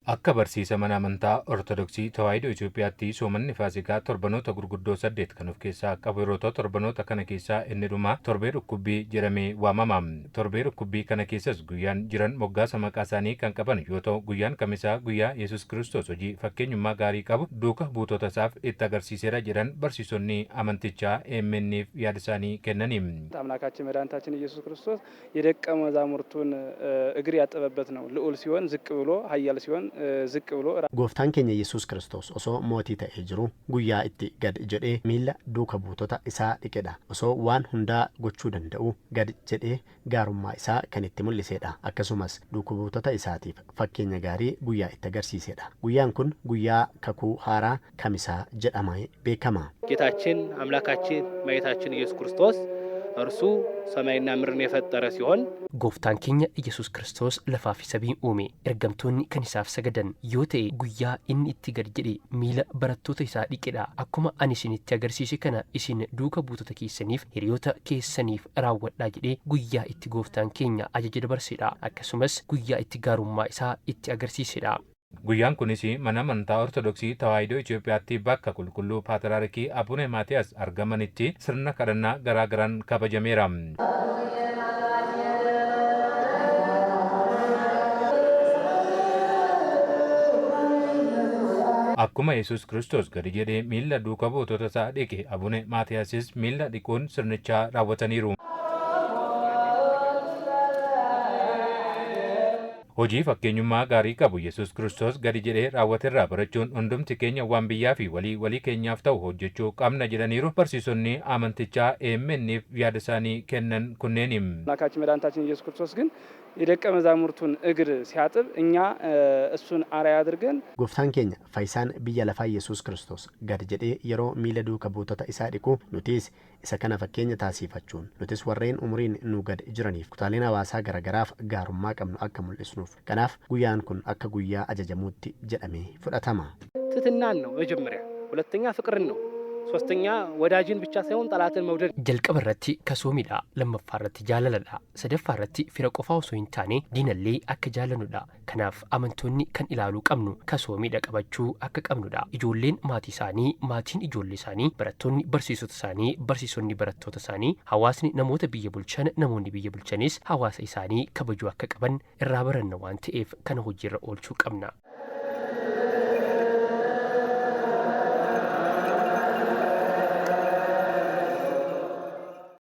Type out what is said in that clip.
Akka barsiisa mana amantaa Ortodoksii Tawaahidoo Itoophiyaatti soomanni Faasikaa torbanoota gurguddoo 8 kan of keessaa qabu yeroo ta'u torbanoota kana keessaa inni dhumaa torbee dhukkubbii jedhamee waamama. Torbee dhukkubbii kana keessas guyyaan jiran moggaasa maqaa isaanii kan qaban yoo ta'u guyyaan kamisaa guyyaa Yesuus Kiristoos hojii fakkeenyummaa gaarii qabu duuka buutota isaaf itti agarsiiseera jedhan barsiisonni amantichaa EMN'if yaada isaanii kennani. አምላካችን መድኃኒታችን ኢየሱስ ክርስቶስ የደቀ መዛሙርቱን እግር ያጠበበት ነው። ልዑል ሲሆን ዝቅ ብሎ ኃያል ሲሆን ዝቅ ብሎ ጎፍታን keenya Yesuus Kiristoos osoo mootii ta'ee jiru guyyaa itti gad jedhee miila duuka buutota isaa dhiqedha. Osoo waan hundaa gochuu danda'u gad jedhee gaarummaa isaa kan itti mul'isedha. Akkasumas duuka buutota isaatiif fakkeenya gaarii guyyaa itti agarsiisedha. Guyyaan kun guyyaa kakuu haaraa kamisaa jedhamee beekama. ጌታችን አምላካችን መድኃኒታችን ኢየሱስ ክርስቶስ እርሱ ሰማይና ምድርን የፈጠረ ሲሆን ጎፍታን keenya ኢየሱስ ክርስቶስ ለፋፊ ሰቢን ኡሜ ergamtoonni kan isaaf sagadan yoo ta'e guyyaa inni itti gad jedhe miila barattoota isaa dhiqedha. Akkuma ani isinitti agarsiise kana isin duuka buutota keessaniif hiriyoota keessaniif raawwadhaa jedhee guyyaa itti gooftaan keenya ajaja dabarsedha. Akkasumas guyyaa itti gaarummaa isaa itti agarsiisedha. Guyyaan kunis mana amantaa Ortodoksii Tawaahidoo Itoophiyaatti bakka qulqulluu Paatriyaarkii Abune Maatiyaas argamanitti sirna kadhannaa garaa garaan kabajameera. Akkuma Yesuus Kiristoos gadi jedhee miila duuka buutota isaa dhiqe Abune Maatiyaasis miila dhiquun sirnichaa raawwataniiru. Hojii fakkeenyummaa gaarii qabu Yesuus Kiristoos gadi jedhee raawwaterraa barachuun hundumti keenya waan biyyaa fi walii keenyaaf ta'u hojjechuu qabna jedhaniiru barsiisonni amantichaa EMN'if yaada isaanii kennan kunneeni. አምላካችን መድኃኒታችን ኢየሱስ ክርስቶስ ግን የደቀ መዛሙርቱን እግር ሲያጥብ እኛ እሱን አርአያ አድርገን ጎፍታን keenya faayisaan biyya lafaa Yesuus Kiristoos gad jedhee yeroo miila duuka buutota isaa dhiqu nutis isa kana fakkeenya taasifachuun nutis warreen umriin nu gad jiraniif kutaaleen hawaasaa garagaraaf gaarummaa qabnu akka mul'isnuuf kanaaf guyyaan kun akka guyyaa ajajamuutti jedhamee fudhatama. ትህትናን ነው መጀመሪያ፣ ሁለተኛ ፍቅርን ነው፣ ሶስተኛ ወዳጅን ብቻ ሳይሆን ጠላትን መውደድ። jalqabarratti kasoomiidha, lammaffaarratti jaalaladha, sadaffaarratti fira qofaa osoo hin taane diinallee akka jaalanudha. Kanaaf amantoonni kan ilaaluu qabnu kasoomiidha qabachuu akka qabnudha. Ijoolleen maatii isaanii, maatiin ijoollee isaanii, barattoonni barsiisota isaanii, barsiisonni barattoota isaanii, hawaasni namoota biyya bulchan, namoonni biyya bulchanis hawaasa isaanii kabajuu akka qaban irraa baranna waan ta'eef kana hojiirra oolchuu qabna.